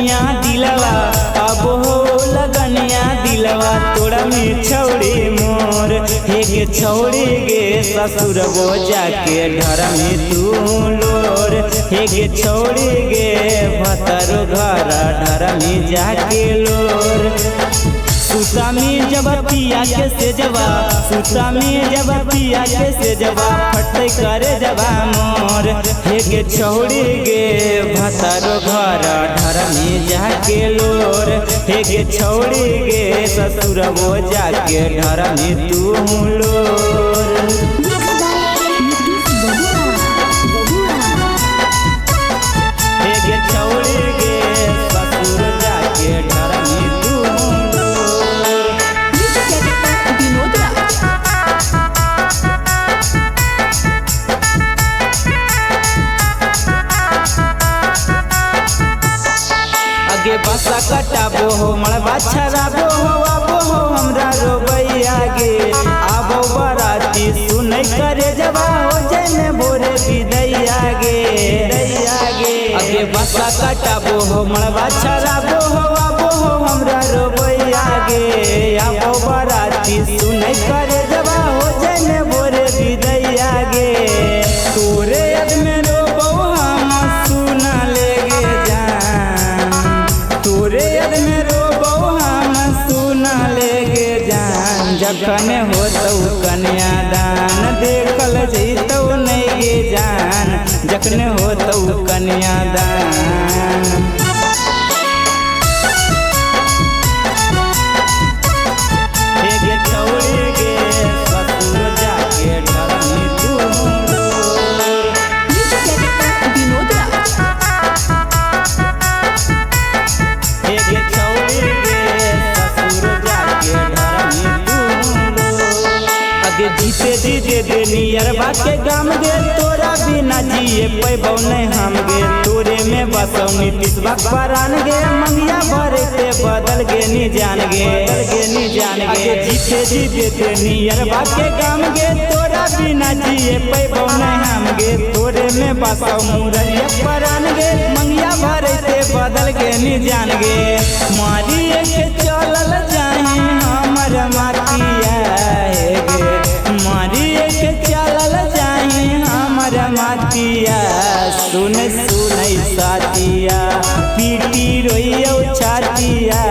लगनिया दिलवा अब हो लगनिया दिलवा तोड़ा में छौड़ी मोर हे गे छौड़ी गे ससुर वो जाके घर में तू लोर हे गे छौड़ी गे भतरो घर ढर में जाके लोर सुता में जब पिया के से जवा सुता में जब पिया के से जवा फटे करे जवा मोर हे गे छौड़ी गे भतरो घर ढर में जाके लोर हे गे छौड़ी गे ससुर वो जाके ढर में तू लोर हे गे छौड़ी गे ससुर जाके ढर में तू आगे बसा कटाबो हो मड़बा छराबो हो आबो हो हमरा रोबैया गे आबो बराती सुनै करे जवा हो जने भोरे विदैया गे आगे बसा कटाबो हो मड़बा छराबो हो आबो हो हमरा रोबैया गे आबो बराती सुनै करे जवा हो जने भोरे विदैया गे तोरे याद में रोबो हम सुना लेगे जान तोरे याद में रोबो हम सुना लेगे जान जखन होतौ कन्यादान देखल जैतौ नहीं गे जान जखन होतौ कन्यादान हे गे छौड़ी गे ससुर जाके ढर में तू हे गे छौड़ी गे ससुर जाके ढर में तू आगे जीते दीजे दे नियरबा के गाम गे तोरा बिना जिए पैबौ नहीं हम गे तोरे में बसौ नीतीशबा परान गे मंगिया भरे के बदल गे नी जान गे आगे जीते दीजे दे नियरबा के गाम गे तोरा बिना जिए पैबौ नहीं हम गे तोरे में बसौ मुरलिया परान गे मंगिया भरे के बदल गे नी जान गे मारी के चलल जाही हमर मातिया गे मारी के चलल जाही हमर मातिया सुन साथिया पीटी रोइयो छातिया